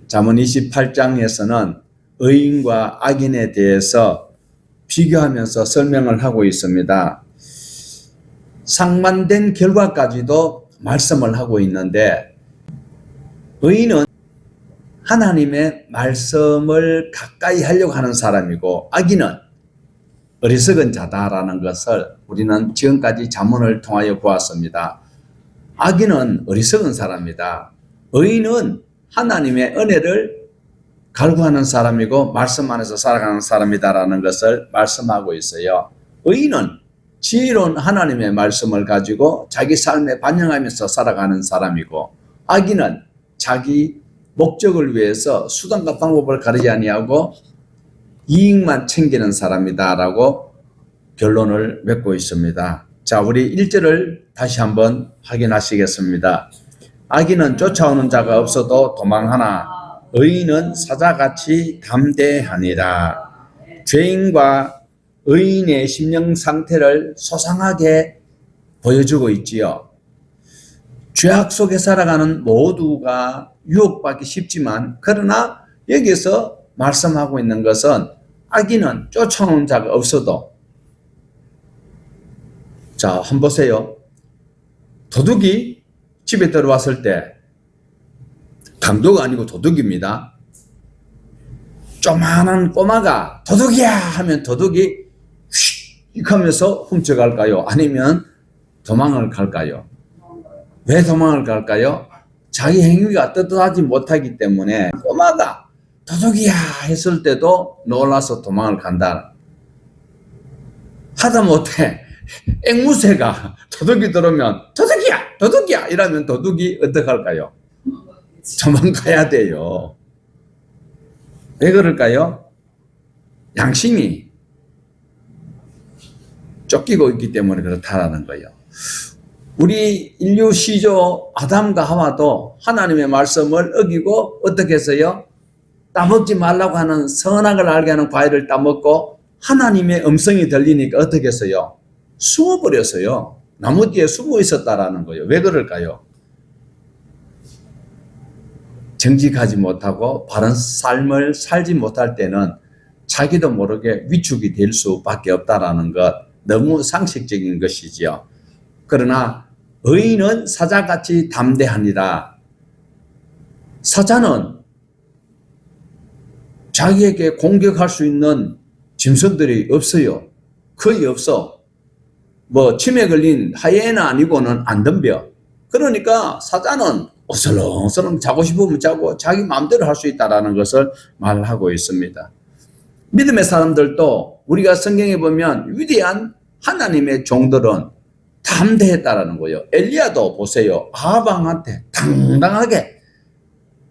잠언 28장에서는 의인과 악인에 대해서 비교하면서 설명을 하고 있습니다. 상반된 결과까지도 말씀을 하고 있는데, 의인은 하나님의 말씀을 가까이 하려고 하는 사람이고, 악인은 어리석은 자다라는 것을 우리는 지금까지 잠언을 통하여 보았습니다. 악인은 어리석은 사람이다. 의인은 하나님의 은혜를 갈구하는 사람이고 말씀 안에서 살아가는 사람이다라는 것을 말씀하고 있어요. 의인은 지혜로운 하나님의 말씀을 가지고 자기 삶에 반영하면서 살아가는 사람이고, 악인은 자기 목적을 위해서 수단과 방법을 가리지 아니하고 이익만 챙기는 사람이다라고 결론을 맺고 있습니다. 자, 우리 1절을 다시 한번 확인하시겠습니다. 악인은 쫓아오는 자가 없어도 도망하나 의인은 사자같이 담대하니라. 죄인과 의인의 심령 상태를 소상하게 보여주고 있지요. 죄악 속에 살아가는 모두가 유혹받기 쉽지만, 그러나 여기서 말씀하고 있는 것은 악인은 쫓아오는 자가 없어도, 자, 한번 보세요. 도둑이 집에 들어왔을 때, 강도가 아니고 도둑입니다. 조만한 꼬마가 도둑이야 하면 도둑이 휙 하면서 훔쳐갈까요? 아니면 도망을 갈까요? 왜 도망을 갈까요? 자기 행위가 떳떳하지 못하기 때문에. 꼬마가 도둑이야 했을 때도 놀라서 도망을 간다. 하다못해 앵무새가 도둑이 들어오면 도둑이야 이러면 도둑이 어떡할까요? 도망가야 돼요. 왜 그럴까요? 양심이 쫓기고 있기 때문에 그렇다라는 거예요. 우리 인류 시조 아담과 하와도 하나님의 말씀을 어기고 어떻게 했어요? 따먹지 말라고 하는 선악을 알게 하는 과일을 따먹고 하나님의 음성이 들리니까 어떻게 했어요? 숨어버렸어요. 나무 뒤에 숨어 있었다라는 거예요. 왜 그럴까요? 정직하지 못하고 바른 삶을 살지 못할 때는 자기도 모르게 위축이 될 수밖에 없다라는 것, 너무 상식적인 것이지요. 그러나 의인은 사자같이 담대하니라. 사자는 자기에게 공격할 수 있는 짐승들이 없어요. 거의 없어. 침에 걸린 하이에나 아니고는 안 덤벼. 그러니까 사자는 어슬렁어슬렁 자고 싶으면 자고 자기 마음대로 할 수 있다는 것을 말하고 있습니다. 믿음의 사람들도 우리가 성경에 보면 위대한 하나님의 종들은 담대했다라는 거예요. 엘리야도 보세요. 아합왕한테 당당하게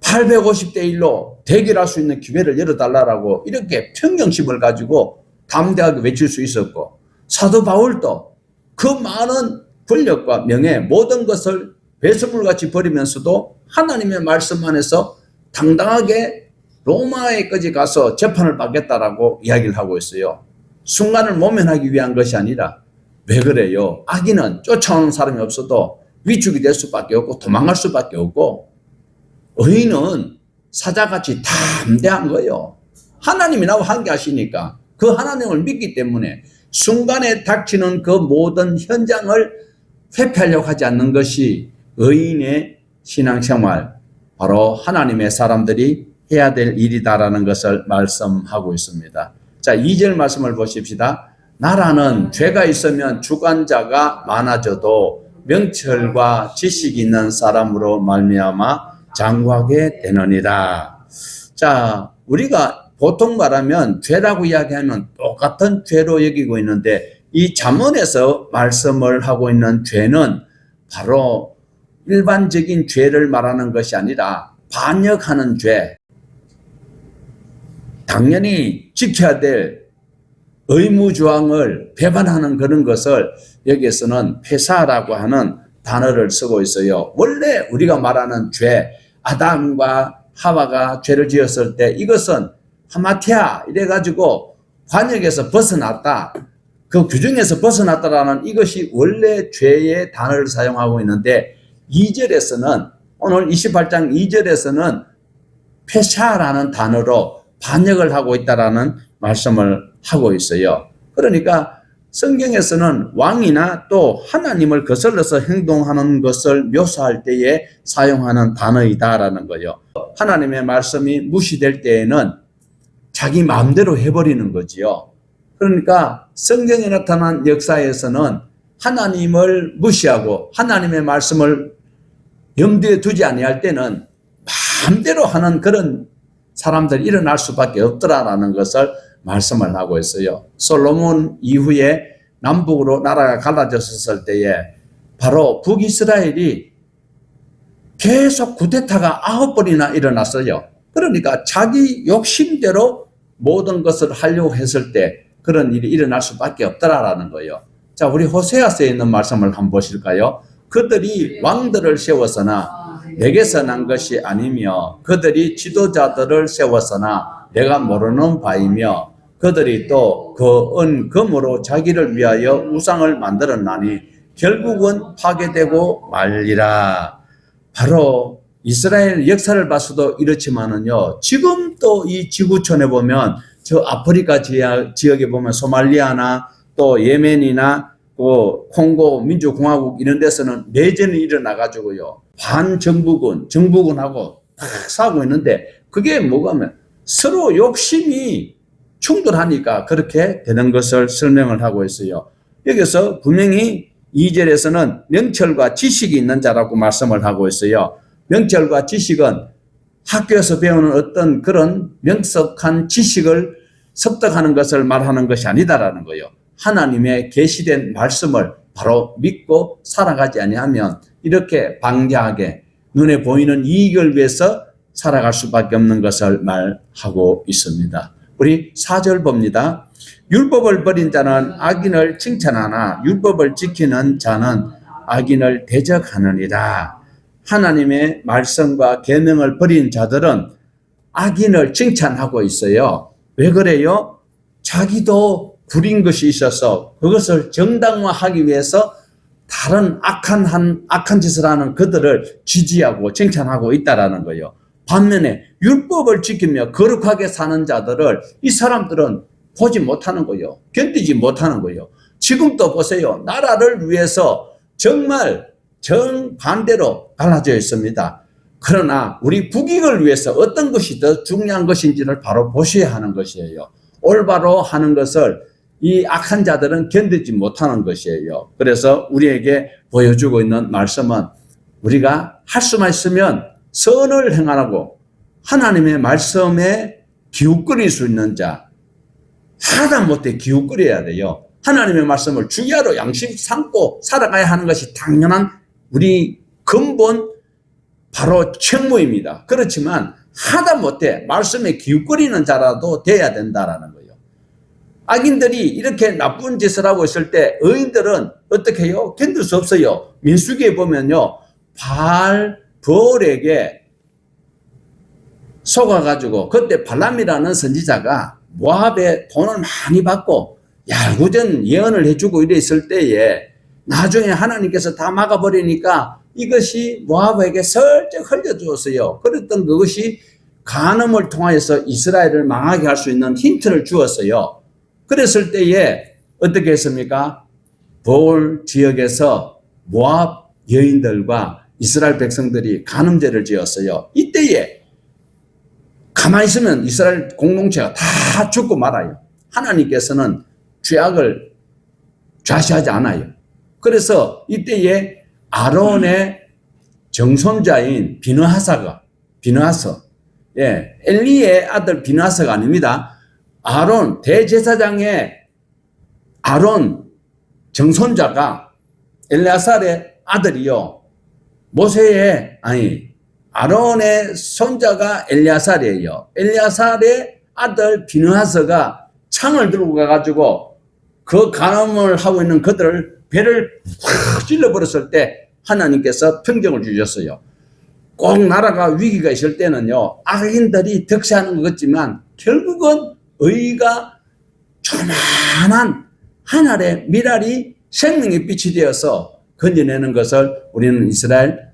850대 1로 대결할 수 있는 기회를 열어달라고 이렇게 평정심을 가지고 담대하게 외칠 수 있었고, 사도 바울도 그 많은 권력과 명예 모든 것을 배설물같이 버리면서도 하나님의 말씀 안에서 당당하게 로마에까지 가서 재판을 받겠다라고 이야기를 하고 있어요. 순간을 모면하기 위한 것이 아니라. 왜 그래요? 악인은 쫓아오는 사람이 없어도 위축이 될 수밖에 없고 도망갈 수밖에 없고, 의인은 사자같이 담대한 거예요. 하나님이 나와 함께 하시니까 그 하나님을 믿기 때문에 순간에 닥치는 그 모든 현장을 회피하려고 하지 않는 것이 의인의 신앙생활, 바로 하나님의 사람들이 해야 될 일이다라는 것을 말씀하고 있습니다. 자, 2절 말씀을 보십시다. 나라는 죄가 있으면 주관자가 많아져도 명철과 지식이 있는 사람으로 말미암아 장구하게 되느니라. 자, 우리가 보통 말하면 죄라고 이야기하면 똑같은 죄로 여기고 있는데, 이 잠언에서 말씀을 하고 있는 죄는 바로 일반적인 죄를 말하는 것이 아니라 반역하는 죄, 당연히 지켜야 될 의무조항을 배반하는 그런 것을 여기에서는 폐사라고 하는 단어를 쓰고 있어요. 원래 우리가 말하는 죄, 아담과 하와가 죄를 지었을 때 이것은 하마티아 이래가지고 관역에서 벗어났다, 그 규정에서 벗어났다라는 이것이 원래 죄의 단어를 사용하고 있는데, 2절에서는 오늘 28장 2절에서는 페샤라는 단어로 반역을 하고 있다라는 말씀을 하고 있어요. 그러니까 성경에서는 왕이나 또 하나님을 거슬러서 행동하는 것을 묘사할 때에 사용하는 단어이다라는 거예요. 하나님의 말씀이 무시될 때에는 자기 마음대로 해버리는 거지요. 그러니까 성경에 나타난 역사에서는 하나님을 무시하고 하나님의 말씀을 염두에 두지 아니할 때는 마음대로 하는 그런 사람들이 일어날 수밖에 없더라라는 것을 말씀을 하고 있어요. 솔로몬 이후에 남북으로 나라가 갈라졌을 때에 바로 북이스라엘이 계속 쿠데타가 9번이나 일어났어요. 그러니까 자기 욕심대로 모든 것을 하려고 했을 때 그런 일이 일어날 수밖에 없더라라는 거예요. 자, 우리 호세아서에 있는 말씀을 한번 보실까요? 그들이 왕들을 세웠으나 내게서 난 것이 아니며 그들이 지도자들을 세웠으나 내가 모르는 바이며 그들이 또 그 은금으로 자기를 위하여 우상을 만들었나니 결국은 파괴되고 말리라. 바로 이스라엘 역사를 봐서도 이렇지만은요, 지금 또 이 지구촌에 보면 저 아프리카 지역에 보면 소말리아나 또 예멘이나 또 콩고 민주공화국 이런 데서는 내전이 일어나가지고요, 정부군하고 탁 싸우고 있는데 그게 뭐가면 서로 욕심이 충돌하니까 그렇게 되는 것을 설명을 하고 있어요. 여기서 분명히 2절에서는 명철과 지식이 있는 자라고 말씀을 하고 있어요. 명철과 지식은 학교에서 배우는 어떤 그런 명석한 지식을 습득하는 것을 말하는 것이 아니다라는 거예요. 하나님의 계시된 말씀을 바로 믿고 살아가지 아니하면 이렇게 방자하게 눈에 보이는 이익을 위해서 살아갈 수밖에 없는 것을 말하고 있습니다. 우리 4절 봅니다. 율법을 버린 자는 악인을 칭찬하나 율법을 지키는 자는 악인을 대적하느니라. 하나님의 말씀과 계명을 버린 자들은 악인을 칭찬하고 있어요. 왜 그래요? 자기도 부린 것이 있어서 그것을 정당화하기 위해서 다른 악한 짓을 하는 그들을 지지하고 칭찬하고 있다라는 거예요. 반면에 율법을 지키며 거룩하게 사는 자들을 이 사람들은 보지 못하는 거예요. 견디지 못하는 거예요. 지금도 보세요. 나라를 위해서 정말 정반대로 갈라져 있습니다. 그러나 우리 국익을 위해서 어떤 것이 더 중요한 것인지를 바로 보셔야 하는 것이에요. 올바로 하는 것을 이 악한 자들은 견디지 못하는 것이에요. 그래서 우리에게 보여주고 있는 말씀은 우리가 할 수만 있으면 선을 행하라고 하나님의 말씀에 기웃거릴 수 있는 자, 하다못해 기웃거려야 돼요. 하나님의 말씀을 주야로 양심 삼고 살아가야 하는 것이 당연한 우리 근본 바로 책무입니다. 그렇지만 하다못해 말씀에 기웃거리는 자라도 돼야 된다라는 거예요. 악인들이 이렇게 나쁜 짓을 하고 있을 때 의인들은 어떻게 해요? 견딜 수 없어요. 민수기에 보면요, 벌에게 속아가지고 그때 발람이라는 선지자가 모압에 돈을 많이 받고 야구전 예언을 해주고 이래 있을 때에 나중에 하나님께서 다 막아버리니까 이것이 모압에게 슬쩍 흘려주었어요. 그랬던 그것이 간음을 통하여서 이스라엘을 망하게 할 수 있는 힌트를 주었어요. 그랬을 때에 어떻게 했습니까? 볼 지역에서 모압 여인들과 이스라엘 백성들이 간음죄를 지었어요. 이때에 가만히 있으면 이스라엘 공동체가 다 죽고 말아요. 하나님께서는 죄악을 좌시하지 않아요. 그래서 이때에 아론의 정손자인 비느하서, 엘리의 아들 비느하서가 아닙니다. 아론 대제사장의 아론 정손자가 엘레아살의 아들이요. 아론의 손자가 엘레아살이에요. 엘레아살의 아들 비느하서가 창을 들고 가가지고 그 간음을 하고 있는 그들을 배를 확 찔러버렸을 때 하나님께서 평정을 주셨어요. 꼭 나라가 위기가 있을 때는요, 악인들이 득세하는 것 같지만 결국은 의가 조만한 하늘의 미랄이 생명의 빛이 되어서 건져내는 것을 우리는 이스라엘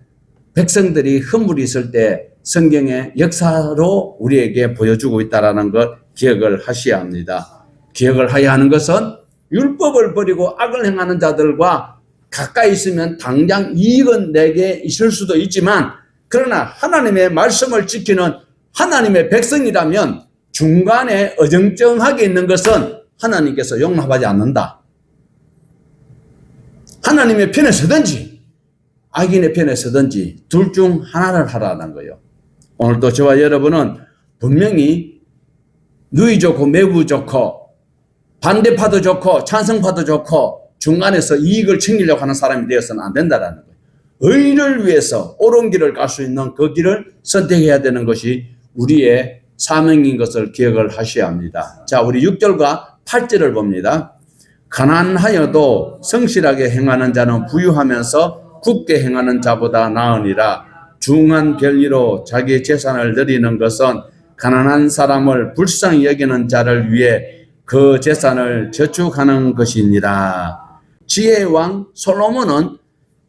백성들이 허물이 있을 때 성경의 역사로 우리에게 보여주고 있다는 걸 기억을 하셔야 합니다. 기억을 해야 하는 것은 율법을 버리고 악을 행하는 자들과 가까이 있으면 당장 이익은 내게 있을 수도 있지만, 그러나 하나님의 말씀을 지키는 하나님의 백성이라면 중간에 어정쩡하게 있는 것은 하나님께서 용납하지 않는다. 하나님의 편에 서든지 악인의 편에 서든지 둘 중 하나를 하라는 거예요. 오늘도 저와 여러분은 분명히 누이 좋고 매부 좋고 반대파도 좋고 찬성파도 좋고 중간에서 이익을 챙기려고 하는 사람이 되어서는 안 된다는 거예요. 의를 위해서 옳은 길을 갈 수 있는 그 길을 선택해야 되는 것이 우리의 사명인 것을 기억을 하셔야 합니다. 자, 우리 6절과 8절을 봅니다. 가난하여도 성실하게 행하는 자는 부유하면서 굳게 행하는 자보다 나으니라. 중한 별리로 자기 재산을 늘리는 것은 가난한 사람을 불쌍히 여기는 자를 위해 그 재산을 저축하는 것이니라. 지혜의 왕 솔로몬은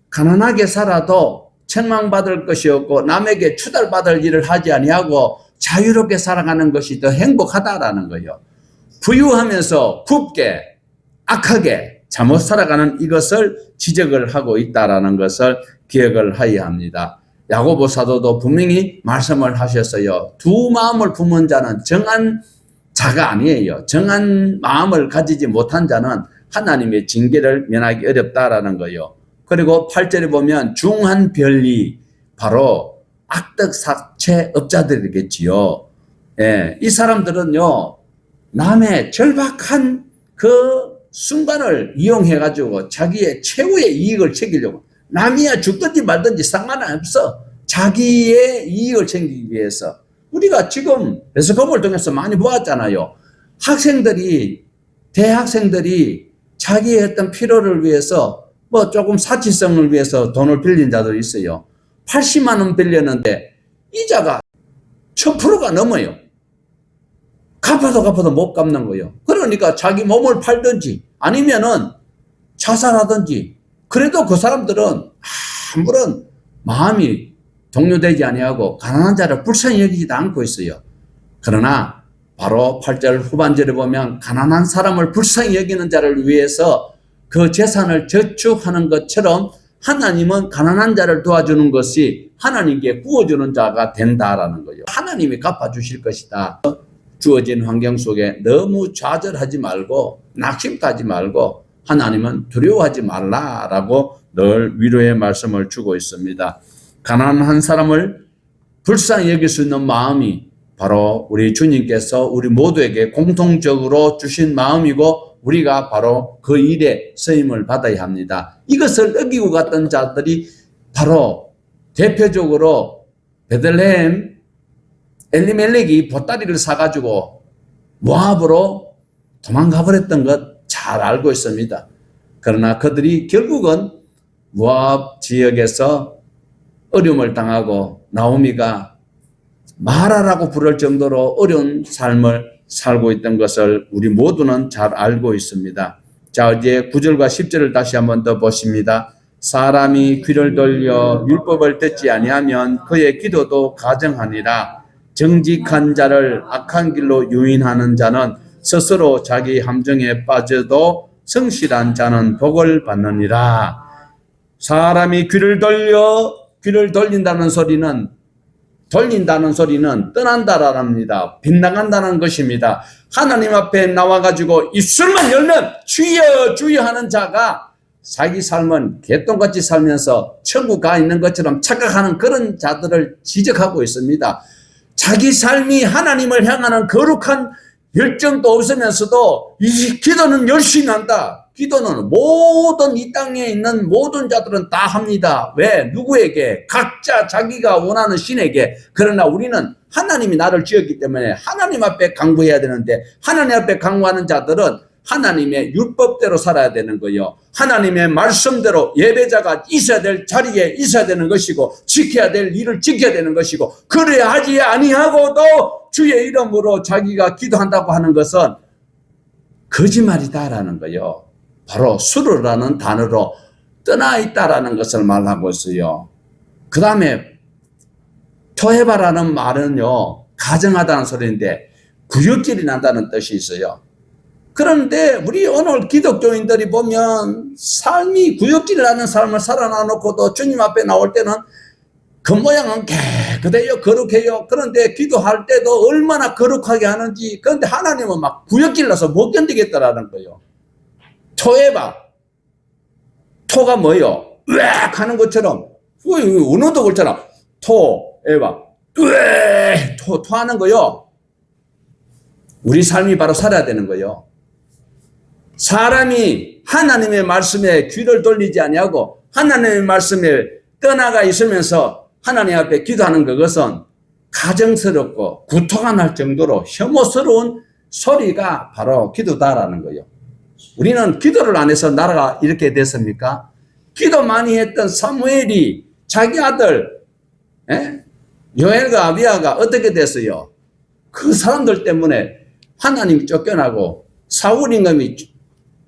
가난하게 살아도 책망받을 것이 없고 남에게 추달받을 일을 하지 아니하고 자유롭게 살아가는 것이 더 행복하다라는 거예요. 부유하면서 굽게 악하게 잘못 살아가는 이것을 지적을 하고 있다라는 것을 기억을 해야 합니다. 야고보 사도도 분명히 말씀을 하셨어요. 두 마음을 품은 자는 정한 자가 아니에요. 정한 마음을 가지지 못한 자는 하나님의 징계를 면하기 어렵다라는 거예요. 그리고 8절에 보면 중한 별리, 바로 악덕사채업자들이겠지요. 예, 이 사람들은요, 남의 절박한 그 순간을 이용해가지고 자기의 최후의 이익을 챙기려고, 남이야 죽든지 말든지 상관없어. 자기의 이익을 챙기기 위해서. 우리가 지금 에스코프를 통해서 많이 보았잖아요. 대학생들이 자기의 어떤 필요를 위해서 뭐 조금 사치성을 위해서 돈을 빌린 자도 있어요. 80만 원 빌렸는데 이자가 1000%가 넘어요. 갚아도 못 갚는 거예요. 그러니까 자기 몸을 팔든지 아니면은 자살하든지, 그래도 그 사람들은 아무런 마음이 동요되지 아니하고 가난한 자를 불쌍히 여기지도 않고 있어요. 그러나 바로 8절 후반절에 보면 가난한 사람을 불쌍히 여기는 자를 위해서 그 재산을 저축하는 것처럼 하나님은 가난한 자를 도와주는 것이 하나님께 구워주는 자가 된다라는 거예요. 하나님이 갚아주실 것이다. 주어진 환경 속에 너무 좌절하지 말고 낙심하지 말고 하나님은 두려워하지 말라라고 늘 위로의 말씀을 주고 있습니다. 가난한 사람을 불쌍히 여길 수 있는 마음이 바로 우리 주님께서 우리 모두에게 공통적으로 주신 마음이고, 우리가 바로 그 일에 쓰임을 받아야 합니다. 이것을 어기고 갔던 자들이 바로 대표적으로 베들레헴 엘리멜렉이 보따리를 사가지고 모압으로 도망가 버렸던 것 잘 알고 있습니다. 그러나 그들이 결국은 모압 지역에서 어려움을 당하고 나오미가 마라라고 부를 정도로 어려운 삶을 살고 있던 것을 우리 모두는 잘 알고 있습니다. 자, 이제 9절과 10절을 다시 한번 더 보십니다. 사람이 귀를 돌려 율법을 듣지 아니하면 그의 기도도 가정하니라. 정직한 자를 악한 길로 유인하는 자는 스스로 자기 함정에 빠져도 성실한 자는 복을 받느니라. 사람이 귀를 돌린다는 소리는 떠난다랍니다. 빗나간다는 것입니다. 하나님 앞에 나와가지고 입술만 열면 주여 주여 하는 자가 자기 삶은 개똥같이 살면서 천국 가 있는 것처럼 착각하는 그런 자들을 지적하고 있습니다. 자기 삶이 하나님을 향하는 거룩한 열정도 없으면서도 이 기도는 열심히 한다. 기도는 모든 이 땅에 있는 모든 자들은 다 합니다. 왜? 누구에게? 각자 자기가 원하는 신에게. 그러나 우리는 하나님이 나를 지었기 때문에 하나님 앞에 강구해야 되는데, 하나님 앞에 강구하는 자들은 하나님의 율법대로 살아야 되는 거예요. 하나님의 말씀대로 예배자가 있어야 될 자리에 있어야 되는 것이고, 지켜야 될 일을 지켜야 되는 것이고, 그래야 하지 아니하고도 주의 이름으로 자기가 기도한다고 하는 것은 거짓말이다라는 거예요. 바로 수르라는 단어로 떠나 있다라는 것을 말하고 있어요. 그 다음에 토해바라는 말은요, 가정하다는 소리인데 구역질이 난다는 뜻이 있어요. 그런데 우리 오늘 기독교인들이 보면 삶이 구역질을 하는 삶을 살아놔놓고도 주님 앞에 나올 때는 겉모양은 깨끗해요, 거룩해요. 그런데 기도할 때도 얼마나 거룩하게 하는지. 그런데 하나님은 막 구역질 나서 못 견디겠다라는 거예요. 토해봐. 토가 뭐예요? 으악 하는 것처럼, 은어도 그렇잖아. 토해봐. 으악 토하는 거요. 우리 삶이 바로 살아야 되는 거예요. 사람이 하나님의 말씀에 귀를 돌리지 아니하고 하나님의 말씀에 떠나가 있으면서 하나님 앞에 기도하는 그것은 가정스럽고 구토가 날 정도로 혐오스러운 소리가 바로 기도다라는 거예요. 우리는 기도를 안 해서 나라가 이렇게 됐습니까? 기도 많이 했던 사무엘이 자기 아들 요엘과 아비야가 어떻게 됐어요? 그 사람들 때문에 하나님이 쫓겨나고 사울 임금이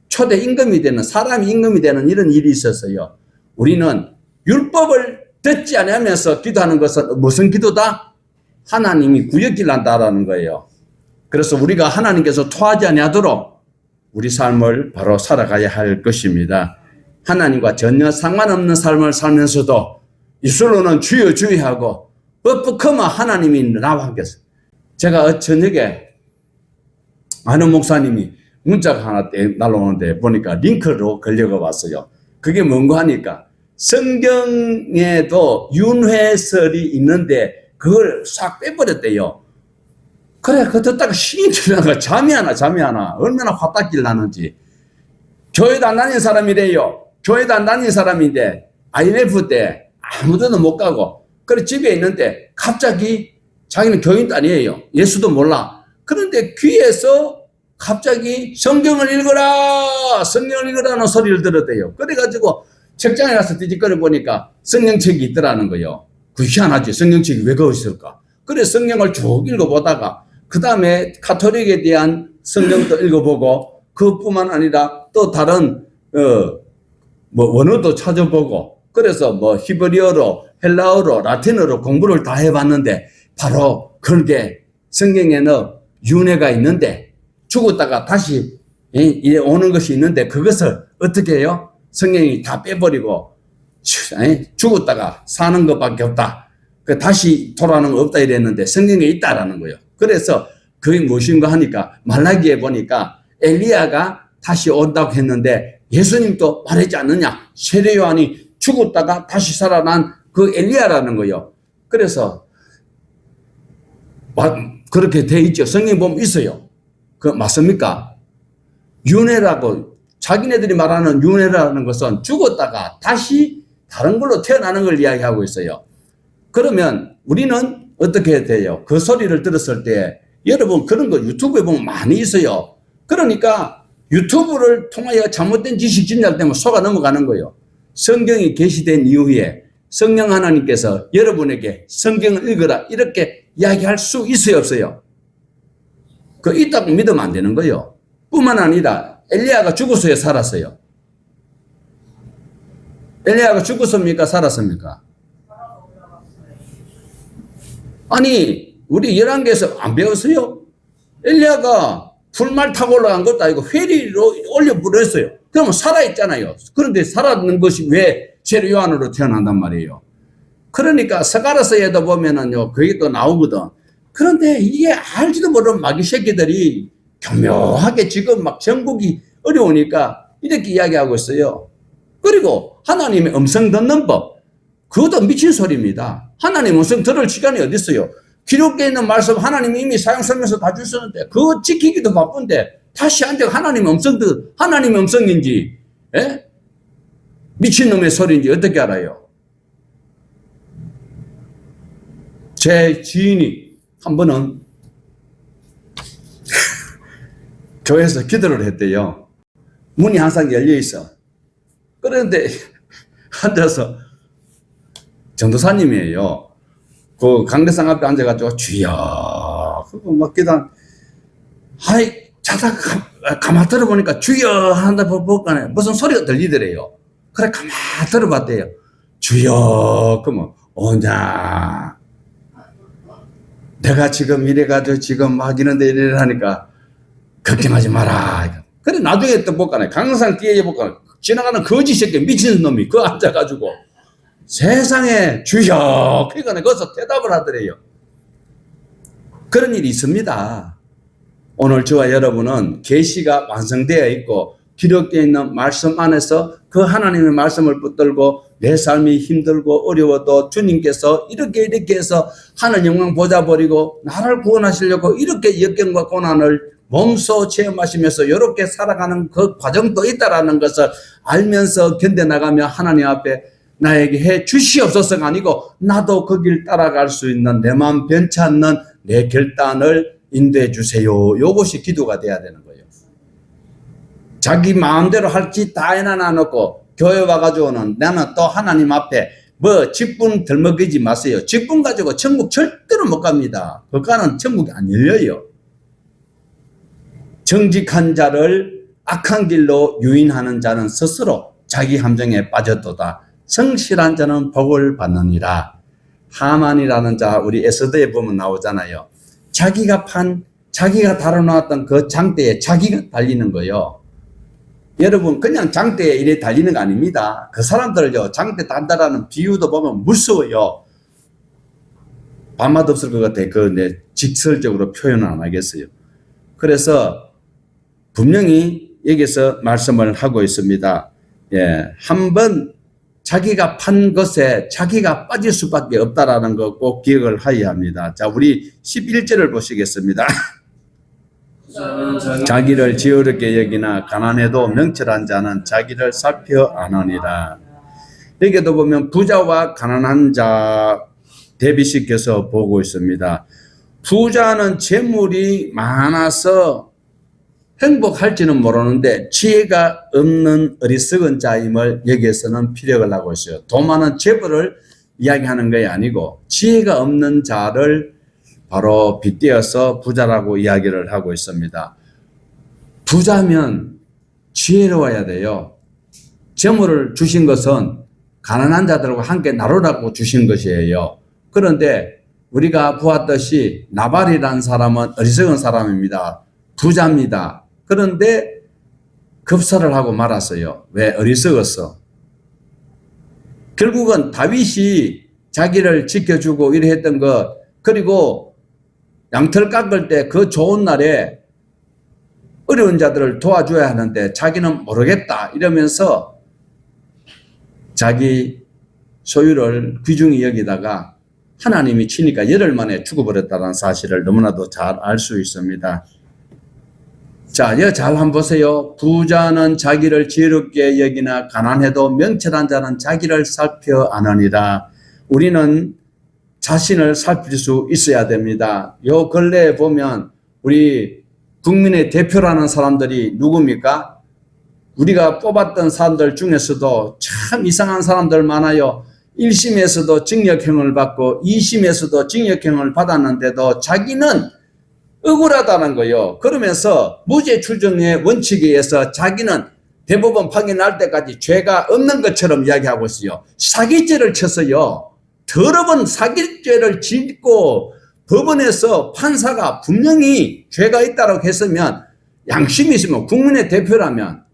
초대 임금이 되는, 사람이 임금이 되는 이런 일이 있었어요. 우리는 율법을 듣지 않으면서 기도하는 것은 무슨 기도다? 하나님이 구역질 난다라는 거예요. 그래서 우리가 하나님께서 토하지 아니하도록 우리 삶을 바로 살아가야 할 것입니다. 하나님과 전혀 상관없는 삶을 살면서도 입술로는 주여 주여 하고 뻑뻑하면 하나님이 나와 함께 있어요. 제가 저녁에 아는 목사님이 문자가 하나 날라오는데 보니까 링크로 걸려가 봤어요. 그게 뭔가 하니까 성경에도 윤회설이 있는데 그걸 싹 빼버렸대요. 그래, 그거 듣다가 신이 들어가 잠이 안 와. 얼마나 화딱질 나는지. 교회도 안 다니는 사람이래요. 교회도 안 다니는 사람인데 IMF 때 아무데도 못 가고 그래 집에 있는데 갑자기 자기는 교인도 아니에요. 예수도 몰라. 그런데 귀에서 갑자기 성경을 읽어라는 소리를 들었대요. 그래가지고 책장에 가서 뒤집거려 보니까 성경책이 있더라는 거예요. 그 희한하지. 성경책이 왜 거기 있을까? 그래 성경을 쭉 읽어보다가 그 다음에 가톨릭에 대한 성경도 읽어보고 그것뿐만 아니라 또 다른 원어도 찾아보고 그래서 뭐 히브리어로 헬라어로 라틴어로 공부를 다 해봤는데 바로 그렇게 성경에는 윤회가 있는데 죽었다가 다시 오는 것이 있는데 그것을 어떻게 해요? 성경이 다 빼버리고 죽었다가 사는 것밖에 없다. 다시 돌아오는 거 없다 이랬는데 성경에 있다라는 거예요. 그래서 그게 무엇인가 하니까 말라기에 보니까 엘리야가 다시 온다고 했는데 예수님도 말하지 않느냐. 세례 요한이 죽었다가 다시 살아난 그 엘리야라는 거예요. 그래서 그렇게 돼 있죠. 성경 보면 있어요. 그 맞습니까? 윤회라고 자기네들이 말하는 윤회라는 것은 죽었다가 다시 다른 걸로 태어나는 걸 이야기하고 있어요. 그러면 우리는 어떻게 돼요? 그 소리를 들었을 때 여러분 그런 거 유튜브에 보면 많이 있어요. 그러니까 유튜브를 통하여 잘못된 지식 진작되면 속아 넘어가는 거예요. 성경이 계시된 이후에 성령 하나님께서 여러분에게 성경을 읽어라 이렇게 이야기할 수 있어요 없어요? 그 있다고 믿으면 안 되는 거예요. 뿐만 아니라 엘리야가 죽었어요 살았어요? 엘리야가 죽었습니까 살았습니까? 아니 우리 열왕기에서 안 배웠어요? 엘리야가 불말 타고 올라간 것도 아니고 회리로 올려버렸어요. 그러면 살아있잖아요. 그런데 살아있는 것이 왜 세례 요한으로 태어난단 말이에요. 그러니까 스가랴서에도 보면은요 그게 또 나오거든. 그런데 이게 알지도 모르는 마귀 새끼들이 교묘하게 지금 막 전국이 어려우니까 이렇게 이야기하고 있어요. 그리고 하나님의 음성 듣는 법 그것도 미친 소리입니다. 하나님 음성 들을 시간이 어디 있어요? 기록되어 있는 말씀 하나님이 이미 사용 설명서 다 주셨는데 그거 지키기도 바쁜데 다시 앉아 하나님의 하나님의 음성인지 미친놈의 소리인지 어떻게 알아요? 제 지인이 한 번은 교회에서 기도를 했대요. 문이 항상 열려 있어. 그런데 앉아서 전도사님이에요. 그 강대상 앞에 앉아가지고 주여 그거 막 기도한 자다가 가만 들어보니까 주여 한다 볼까네 무슨 소리가 들리더래요. 그래 가만 들어봤대요. 주여 그러면 오냐 내가 지금 이래가지고 지금 막 이런데 이래라니까 걱정하지 마라. 그래 나중에 또 볼까네. 강산 뒤에 볼까네. 지나가는 거지 새끼 미친 놈이 그 앉아가지고 세상에 주여. 그러니까 거기서 대답을 하더래요. 그런 일이 있습니다. 오늘 저와 여러분은 계시가 완성되어 있고 기록되어 있는 말씀 안에서 그 하나님의 말씀을 붙들고 내 삶이 힘들고 어려워도 주님께서 이렇게 해서 하늘 영광 보자 버리고 나를 구원하시려고 이렇게 역경과 고난을 몸소 체험하시면서 이렇게 살아가는 그 과정도 있다라는 것을 알면서 견뎌나가며 하나님 앞에 나에게 해 주시옵소서가 아니고 나도 그 길 따라갈 수 있는 내 마음 변치 않는 내 결단을 인도해 주세요. 이것이 기도가 돼야 되는 거예요. 자기 마음대로 할 짓 다 해놔 놓고 교회 와가지고는 나는 또 하나님 앞에 뭐 직분 들먹이지 마세요. 직분 가지고 천국 절대로 못 갑니다. 그가는 천국이 안 열려요. 정직한 자를 악한 길로 유인하는 자는 스스로 자기 함정에 빠졌도다. 성실한 자는 복을 받느니라. 하만이라는 자 우리 에스더에 보면 나오잖아요. 자기가 다뤄놨던 그 장대에 자기가 달리는 거예요. 여러분 그냥 장대에 이래 달리는 거 아닙니다. 그 사람들요 장대 단다라는 비유도 보면 무서워요. 밤맛 없을 것 같아. 내 직설적으로 표현은 안 하겠어요. 그래서 분명히 여기서 말씀을 하고 있습니다. 예, 한번 자기가 판 것에 자기가 빠질 수밖에 없다라는 거 꼭 기억을 하여야 합니다. 자, 우리 11절을 보시겠습니다. 자기를 지어렵게 여기나 가난해도 명철한 자는 자기를 살펴 안하니라. 여기도 보면 부자와 가난한 자 대비시켜서 보고 있습니다. 부자는 재물이 많아서 행복할지는 모르는데 지혜가 없는 어리석은 자임을 여기에서는 피력을 하고 있어요. 돈 많은 재벌을 이야기하는 것이 아니고 지혜가 없는 자를 바로 빗대어서 부자라고 이야기를 하고 있습니다. 부자면 지혜로워야 돼요. 재물을 주신 것은 가난한 자들과 함께 나누라고 주신 것이에요. 그런데 우리가 보았듯이 나발이라는 사람은 어리석은 사람입니다. 부자입니다. 그런데 급사를 하고 말았어요. 왜? 어리석었어. 결국은 다윗이 자기를 지켜주고 이래 했던 것, 그리고 양털 깎을 때 그 좋은 날에 어려운 자들을 도와줘야 하는데 자기는 모르겠다 이러면서 자기 소유를 귀중히 여기다가 하나님이 치니까 열흘 만에 죽어버렸다는 사실을 너무나도 잘 알 수 있습니다. 자, 여기 잘 한번 보세요. 부자는 자기를 지혜롭게 여기나 가난해도 명철한 자는 자기를 살펴 안하니라. 우리는 자신을 살필 수 있어야 됩니다. 요 근래에 보면 우리 국민의 대표라는 사람들이 누굽니까? 우리가 뽑았던 사람들 중에서도 참 이상한 사람들 많아요. 1심에서도 징역형을 받고 2심에서도 징역형을 받았는데도 자기는 억울하다는 거예요. 그러면서 무죄 추정의 원칙에 의해서 자기는 대법원 판결 날 때까지 죄가 없는 것처럼 이야기하고 있어요. 사기죄를 쳤어요. 더러운 사기죄를 짓고 법원에서 판사가 분명히 죄가 있다고 했으면 양심이 있으면 국민의 대표라면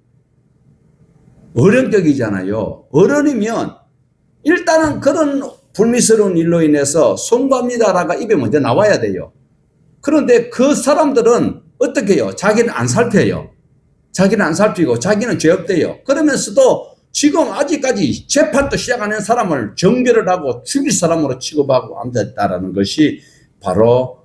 어른격이잖아요. 어른이면 일단은 그런 불미스러운 일로 인해서 송구합니다라가 입에 먼저 나와야 돼요. 그런데 그 사람들은 어떻게 해요? 자기는 안 살펴요. 자기는 안 살피고 자기는 죄 없대요. 그러면서도 지금 아직까지 재판도 시작 안 한 사람을 정죄를 하고 죽일 사람으로 취급하고 앉아있다는 것이 바로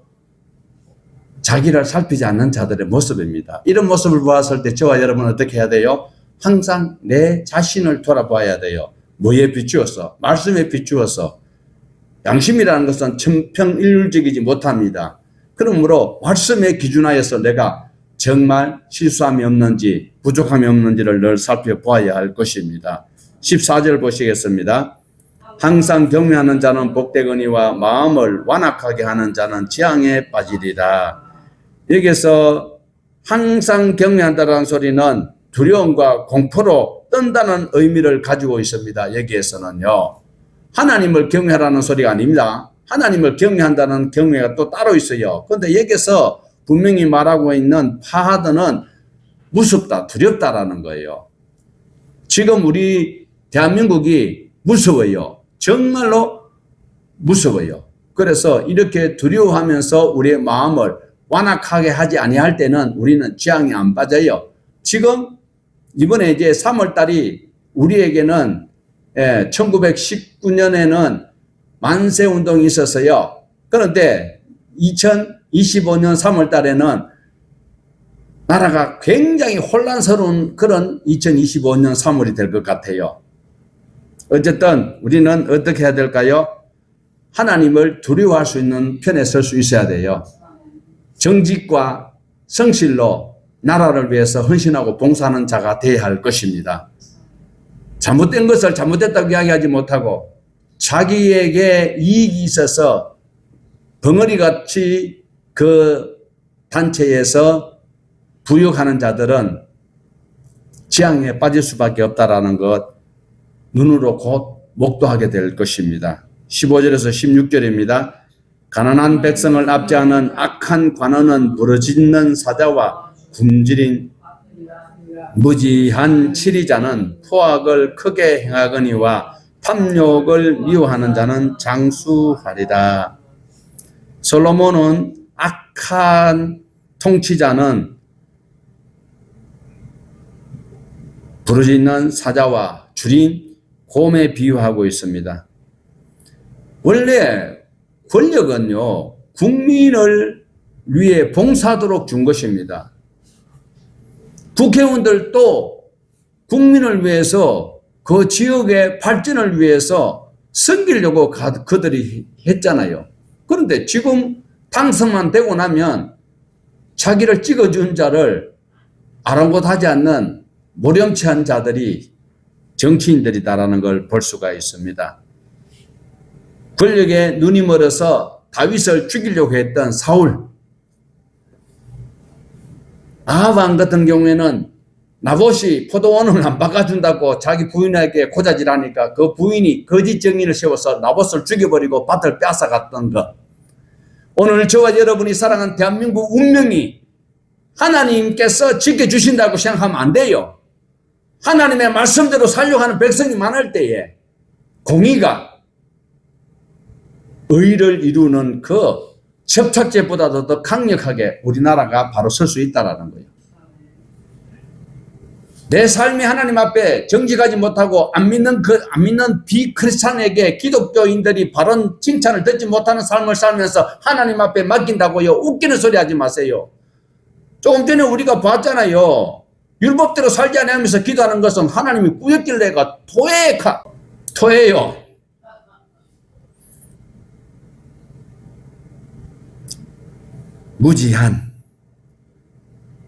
자기를 살피지 않는 자들의 모습입니다. 이런 모습을 보았을 때 저와 여러분은 어떻게 해야 돼요? 항상 내 자신을 돌아봐야 돼요. 뭐에 비추어서? 말씀에 비추어서. 양심이라는 것은 천평일률적이지 못합니다. 그러므로 말씀에 기준하여서 내가 정말 실수함이 없는지 부족함이 없는지를 늘 살펴보아야 할 것입니다. 14절 보시겠습니다. 항상 경외하는 자는 복되거니와 마음을 완악하게 하는 자는 재앙에 빠지리라. 여기서 항상 경외한다는 소리는 두려움과 공포로 떤다는 의미를 가지고 있습니다. 여기에서는요. 하나님을 경외하라는 소리가 아닙니다. 하나님을 경외한다는 경외가 또 따로 있어요. 그런데 여기서 분명히 말하고 있는 파하드는 무섭다, 두렵다라는 거예요. 지금 우리 대한민국이 무서워요. 정말로 무서워요. 그래서 이렇게 두려워하면서 우리의 마음을 완악하게 하지 아니할 때는 우리는 지향이 안 빠져요. 지금 이번에 이제 3월 달이 우리에게는 1919년에는 만세 운동이 있었어요. 그런데 2025년 3월 달에는 나라가 굉장히 혼란스러운 그런 2025년 3월이 될 것 같아요. 어쨌든 우리는 어떻게 해야 될까요? 하나님을 두려워할 수 있는 편에 설 수 있어야 돼요. 정직과 성실로 나라를 위해서 헌신하고 봉사하는 자가 되어야 할 것입니다. 잘못된 것을 잘못됐다고 이야기하지 못하고 자기에게 이익이 있어서 벙어리같이 그 단체에서 부역하는 자들은 지향에 빠질 수밖에 없다라는 것 눈으로 곧 목도하게 될 것입니다. 15절에서 16절입니다. 가난한 백성을 압제하는 악한 관원은 부르짖는 사자와 굶주린 무지한 치리자는 포악을 크게 행하거니와 탐욕을 미워하는 자는 장수하리다. 솔로몬은 악한 통치자는 부르짖는 사자와 줄인 곰에 비유하고 있습니다. 원래 권력은요, 국민을 위해 봉사하도록 준 것입니다. 국회의원들도 국민을 위해서 그 지역의 발전을 위해서 섬기려고 그들이 했잖아요. 그런데 지금 당선만 되고 나면 자기를 찍어준 자를 아랑곳하지 않는 모렴치한 자들이 정치인들이다라는 걸 볼 수가 있습니다. 권력에 눈이 멀어서 다윗을 죽이려고 했던 사울, 아합 왕 같은 경우에는 나봇이 포도원을 안 바꿔준다고 자기 부인에게 고자질하니까 그 부인이 거짓 정의를 세워서 나봇을 죽여버리고 밭을 빼앗아갔던 것. 오늘 저와 여러분이 살아가는 대한민국 운명이 하나님께서 지켜주신다고 생각하면 안 돼요. 하나님의 말씀대로 살려고 하는 백성이 많을 때에 공의가 의를 이루는 그 접착제보다도 더 강력하게 우리나라가 바로 설 수 있다는 거예요. 내 삶이 하나님 앞에 정직하지 못하고 안 믿는 비크리스찬에게 기독교인들이 바른 칭찬을 듣지 못하는 삶을 살면서 하나님 앞에 맡긴다고요. 웃기는 소리 하지 마세요. 조금 전에 우리가 봤잖아요. 율법대로 살지 않으면서 기도하는 것은 하나님이 꾸역길래가 토해요.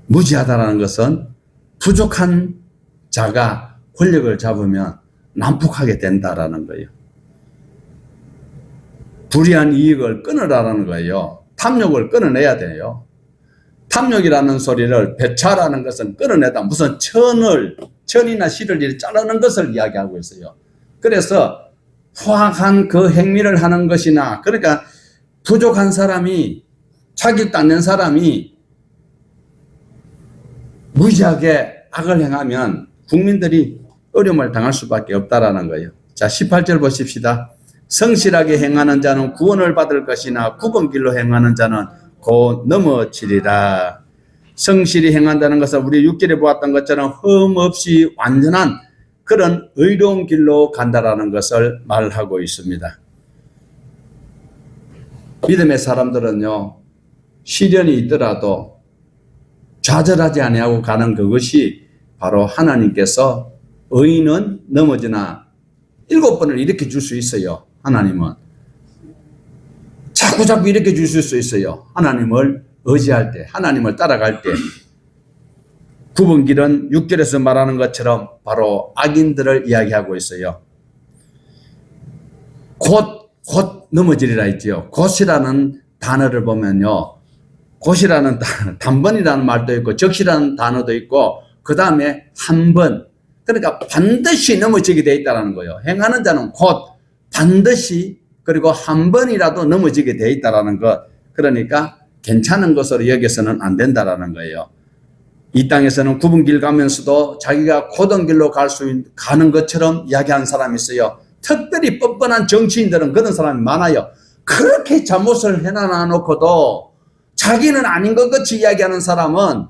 무지하다라는 것은 부족한 자가 권력을 잡으면 난폭하게 된다라는 거예요. 불이한 이익을 끊으라는 거예요. 탐욕을 끊어내야 돼요. 탐욕이라는 소리를 배차라는 것은 끊어내다 무슨 천이나 실을 자르는 것을 이야기하고 있어요. 그래서 후악한 그 행위를 하는 것이나 그러니까 부족한 사람이 자격도 않는 사람이 무지하게 악을 행하면 국민들이 어려움을 당할 수밖에 없다라는 거예요. 자, 18절 보십시다. 성실하게 행하는 자는 구원을 받을 것이나 굽은 길로 행하는 자는 곧 넘어지리라. 성실히 행한다는 것은 우리 6절에 보았던 것처럼 흠없이 완전한 그런 의로운 길로 간다라는 것을 말하고 있습니다. 믿음의 사람들은요, 시련이 있더라도 좌절하지 아니하고 가는 그것이 바로 하나님께서 의인은 넘어지나 7번을 일으켜 줄 수 있어요. 하나님은 자꾸 일으켜 주실 수 있어요. 하나님을 의지할 때, 하나님을 따라갈 때. 굽은 길은 6절에서 말하는 것처럼 바로 악인들을 이야기하고 있어요. 곧 넘어지리라 했지요. 곧이라는 단어를 보면요, 곧이라는 단번이라는 말도 있고 적시라는 단어도 있고 그 다음에 한 번, 그러니까 반드시 넘어지게 되어 있다는 거예요. 행하는 자는 곧 반드시 그리고 한 번이라도 넘어지게 돼 있다라는 것. 그러니까 괜찮은 것으로 여겨서는 안 된다라는 거예요. 이 땅에서는 굽은 길 가면서도 자기가 고든 길로 가는 것처럼 이야기하는 사람이 있어요. 특별히 뻔뻔한 정치인들은 그런 사람이 많아요. 그렇게 잘못을 해놔 놓고도 자기는 아닌 것 같이 이야기하는 사람은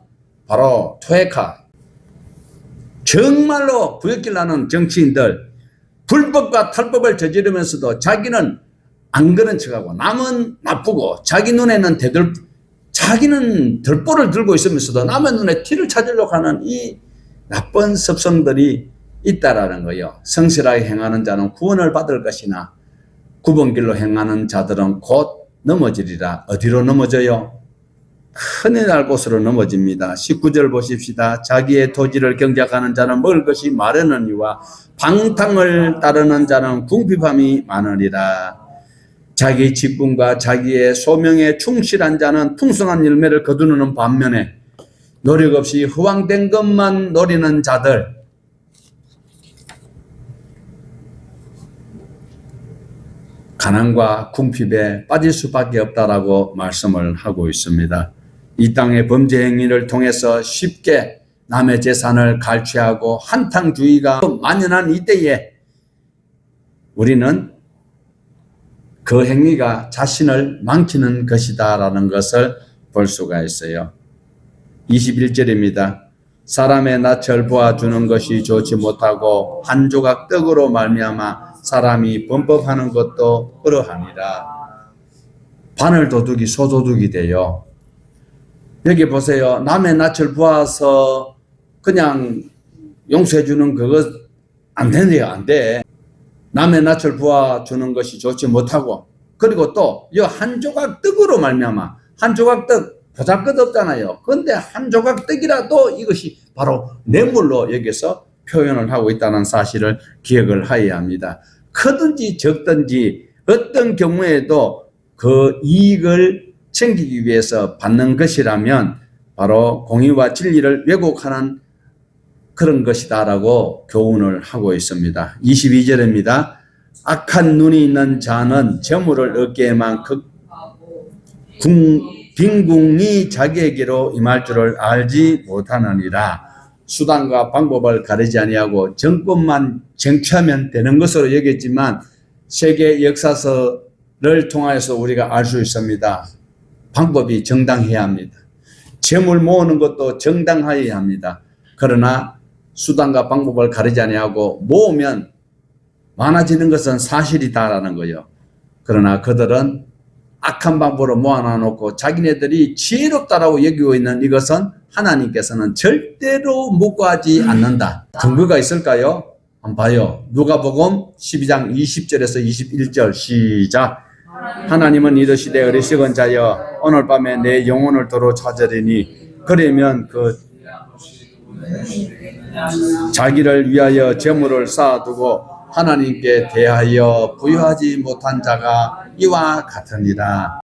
바로 토에카. 정말로 부역질 나는 정치인들, 불법과 탈법을 저지르면서도 자기는 안 그런 척하고 남은 나쁘고 자기 눈에는 자기는 덜보를 들고 있으면서도 남의 눈에 티를 찾으려고 하는 이 나쁜 습성들이 있다라는 거예요. 성실하게 행하는 자는 구원을 받을 것이나 굽은 길로 행하는 자들은 곧 넘어지리라. 어디로 넘어져요? 큰일 날 곳으로 넘어집니다. 19절 보십시다. 자기의 토지를 경작하는 자는 먹을 것이 마르느니와 방탕을 따르는 자는 궁핍함이 많으리라. 자기 직분과 자기의 소명에 충실한 자는 풍성한 열매를 거두는 반면에 노력 없이 허황된 것만 노리는 자들, 가난과 궁핍에 빠질 수밖에 없다라고 말씀을 하고 있습니다. 이 땅의 범죄 행위를 통해서 쉽게 남의 재산을 갈취하고 한탕주의가 만연한 이때에 우리는 그 행위가 자신을 망치는 것이다 라는 것을 볼 수가 있어요. 21절입니다. 사람의 낯을 보아주는 것이 좋지 못하고 한 조각 떡으로 말미암아 사람이 범법하는 것도 그러하니라. 바늘 도둑이 소도둑이 돼요. 여기 보세요. 남의 낯을 보아서 그냥 용서해 주는 그거 안 된대요. 안 돼. 남의 낯을 보아주는 것이 좋지 못하고, 그리고 또 이 한 조각 떡으로 말미암아, 한 조각 떡 보잘것없잖아요. 그런데 한 조각 떡이라도 이것이 바로 뇌물로 여기서 표현을 하고 있다는 사실을 기억을 하여야 합니다. 크든지 적든지 어떤 경우에도 그 이익을 챙기기 위해서 받는 것이라면 바로 공의와 진리를 왜곡하는 그런 것이다라고 교훈을 하고 있습니다. 22절입니다. 악한 눈이 있는 자는 재물을 얻기에만 빈궁이 자기에게로 임할 줄을 알지 못하느니라. 수단과 방법을 가리지 아니하고 정권만 쟁취하면 되는 것으로 여겼지만 세계 역사서를 통하여서 우리가 알 수 있습니다. 방법이 정당해야 합니다. 재물 모으는 것도 정당하여야 합니다. 그러나 수단과 방법을 가리지 아니하고 모으면 많아지는 것은 사실이다라는 거예요. 그러나 그들은 악한 방법으로 모아놔놓고 자기네들이 지혜롭다라고 여기고 있는 이것은 하나님께서는 절대로 묵과하지 않는다. 근거가 있을까요? 한번 봐요. 누가복음 12장 20절에서 21절 시작. 하나님은 이르시되 어리석은 자여 오늘 밤에 내 영혼을 도로 찾으리니 그러면 그 자기를 위하여 재물을 쌓아두고 하나님께 대하여 부여하지 못한 자가 이와 같으니라.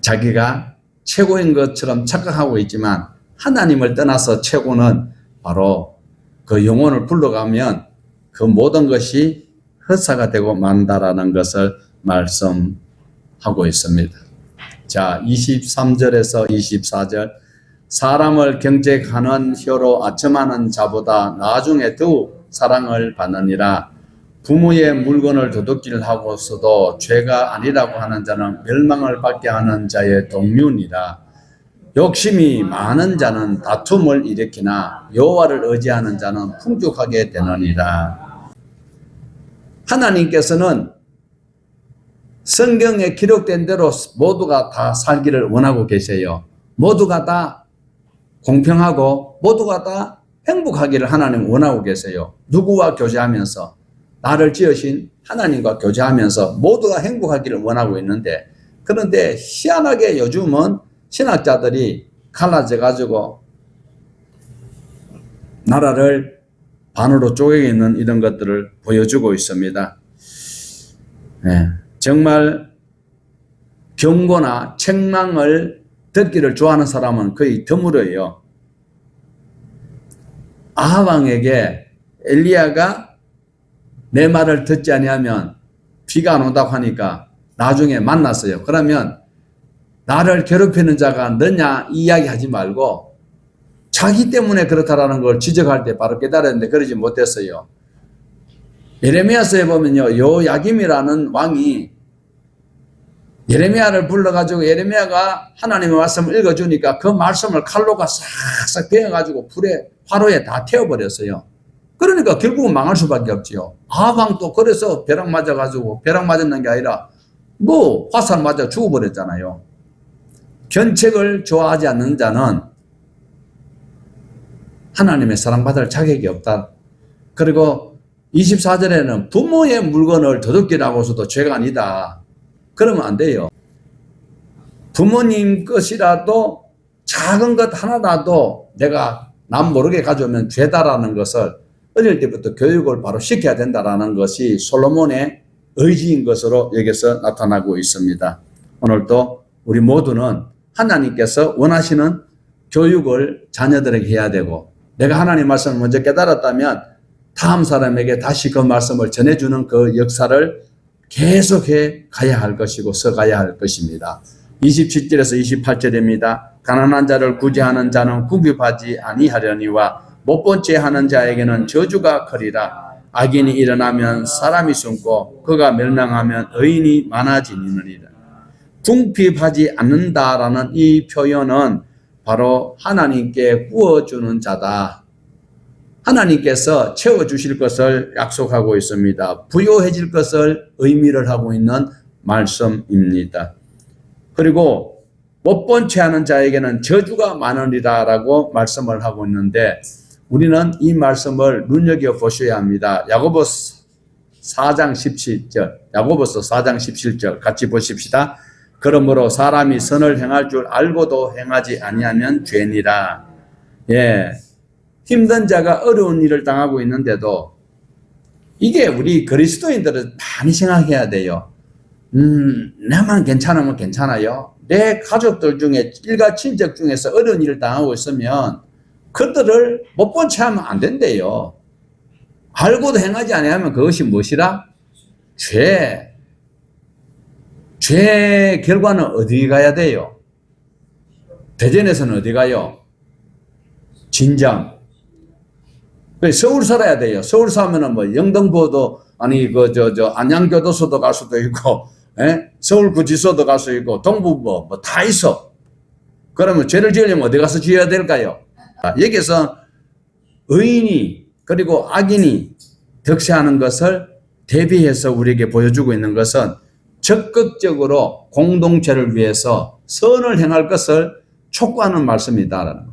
자기가 최고인 것처럼 착각하고 있지만 하나님을 떠나서 최고는 바로 그 영혼을 불러가면 그 모든 것이 헛사가 되고 만다라는 것을 말씀하고 있습니다. 자, 23절에서 24절. 사람을 경쟁하는 혀로 아첨하는 자보다 나중에 더욱 사랑을 받느니라. 부모의 물건을 도둑질 하고서도 죄가 아니라고 하는 자는 멸망을 받게 하는 자의 동류니라. 욕심이 많은 자는 다툼을 일으키나 여호와를 의지하는 자는 풍족하게 되느니라. 하나님께서는 성경에 기록된 대로 모두가 다 살기를 원하고 계세요. 모두가 다 공평하고 모두가 다 행복하기를 하나님 원하고 계세요. 누구와 교제하면서? 나를 지으신 하나님과 교제하면서 모두가 행복하기를 원하고 있는데, 그런데 희한하게 요즘은 신학자들이 갈라져 가지고 나라를 반으로 쪼개 있는 이런 것들을 보여주고 있습니다. 네, 정말 경고나 책망을 듣기를 좋아하는 사람은 거의 드물어요. 아합 왕에게 엘리야가 내 말을 듣지 아니하면 비가 안 온다고 하니까 나중에 만났어요. 그러면 나를 괴롭히는 자가 너냐 이 이야기 하지 말고 자기 때문에 그렇다라는 걸 지적할 때 바로 깨달았는데 그러지 못했어요. 예레미야서에 보면요, 요야김이라는 왕이 예레미야를 불러가지고 예레미야가 하나님의 말씀을 읽어주니까 그 말씀을 칼로가 싹싹 베어가지고 불에 화로에 다 태워버렸어요. 그러니까 결국은 망할 수밖에 없지요. 아방도 그래서 벼락 맞아가지고 벼락 맞았는 게 아니라 뭐 화살 맞아 죽어버렸잖아요. 견책을 좋아하지 않는 자는 하나님의 사랑받을 자격이 없다. 그리고 24절에는 부모의 물건을 도둑질하고 서도 죄가 아니다. 그러면 안 돼요. 부모님 것이라도 작은 것 하나라도 내가 남 모르게 가져오면 죄다라는 것을 어릴 때부터 교육을 바로 시켜야 된다라는 것이 솔로몬의 의지인 것으로 여기서 나타나고 있습니다. 오늘도 우리 모두는 하나님께서 원하시는 교육을 자녀들에게 해야 되고 내가 하나님 말씀을 먼저 깨달았다면 다음 사람에게 다시 그 말씀을 전해주는 그 역사를 계속해 가야 할 것이고 써가야 할 것입니다. 27절에서 28절입니다. 가난한 자를 구제하는 자는 궁핍하지 아니하려니와 못 본 채 하는 자에게는 저주가 크리라. 악인이 일어나면 사람이 숨고 그가 멸망하면 의인이 많아지느니라. 궁핍하지 않는다라는 이 표현은 바로 하나님께 구워주는 자다. 하나님께서 채워주실 것을 약속하고 있습니다. 부요해질 것을 의미를 하고 있는 말씀입니다. 그리고 못 본 채 하는 자에게는 저주가 많으리라 라고 말씀을 하고 있는데 우리는 이 말씀을 눈여겨보셔야 합니다. 야고보서 4장 17절, 야고보서 4장 17절 같이 보십시다. 그러므로 사람이 선을 행할 줄 알고도 행하지 아니하면 죄니라. 예, 힘든 자가 어려운 일을 당하고 있는데도 이게 우리 그리스도인들은 많이 생각해야 돼요. 나만 괜찮으면 괜찮아요. 내 가족들 중에 일가 친척 중에서 어려운 일을 당하고 있으면 그들을 못 본 채 하면 안 된대요. 알고도 행하지 아니하면 그것이 무엇이라? 죄. 죄의 결과는 어디 가야 돼요? 대전에서는 어디 가요? 진장. 서울 살아야 돼요. 서울 사면은 뭐 영등포도 아니 안양교도소도 갈 수도 있고, 서울구치소도 갈 수 있고, 동부 뭐 다 있어. 그러면 죄를 지으려면 어디 가서 지어야 될까요? 여기서 의인이 그리고 악인이 득세하는 것을 대비해서 우리에게 보여주고 있는 것은 적극적으로 공동체를 위해서 선을 행할 것을 촉구하는 말씀이다.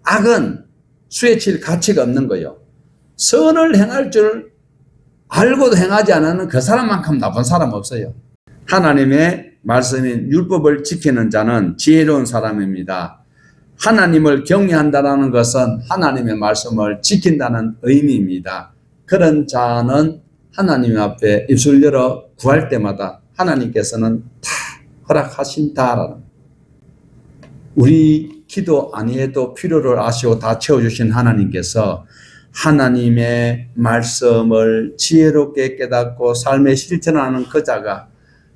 악은 수에 칠 가치가 없는 거예요. 선을 행할 줄 알고도 행하지 않는 그 사람만큼 나쁜 사람 없어요. 하나님의 말씀인 율법을 지키는 자는 지혜로운 사람입니다. 하나님을 경외한다는 것은 하나님의 말씀을 지킨다는 의미입니다. 그런 자는 하나님 앞에 입술 열어 구할 때마다 하나님께서는 다 허락하신다라는, 우리 기도 아니해도 필요를 아시고 다 채워주신 하나님께서 하나님의 말씀을 지혜롭게 깨닫고 삶에 실천하는 그 자가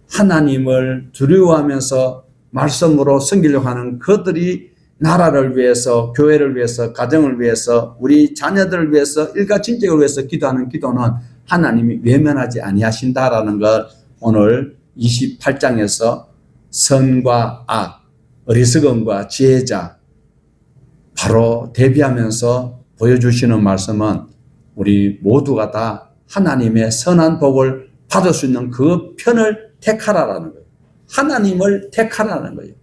하나님을 두려워하면서 말씀으로 섬기려고 하는 그들이 나라를 위해서, 교회를 위해서, 가정을 위해서, 우리 자녀들을 위해서, 일가친척을 위해서 기도하는 기도는 하나님이 외면하지 아니하신다라는 걸 오늘 28장에서 선과 악, 어리석음과 지혜자 바로 대비하면서 보여주시는 말씀은 우리 모두가 다 하나님의 선한 복을 받을 수 있는 그 편을 택하라라는 거예요. 하나님을 택하라는 거예요.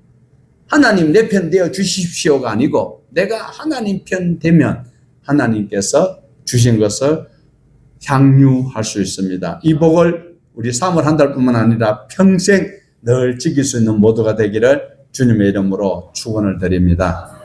하나님 내 편 되어 주십시오가 아니고 내가 하나님 편 되면 하나님께서 주신 것을 향유할 수 있습니다. 이 복을 우리 3월 한 달뿐만 아니라 평생 늘 지킬 수 있는 모두가 되기를 주님의 이름으로 축원을 드립니다.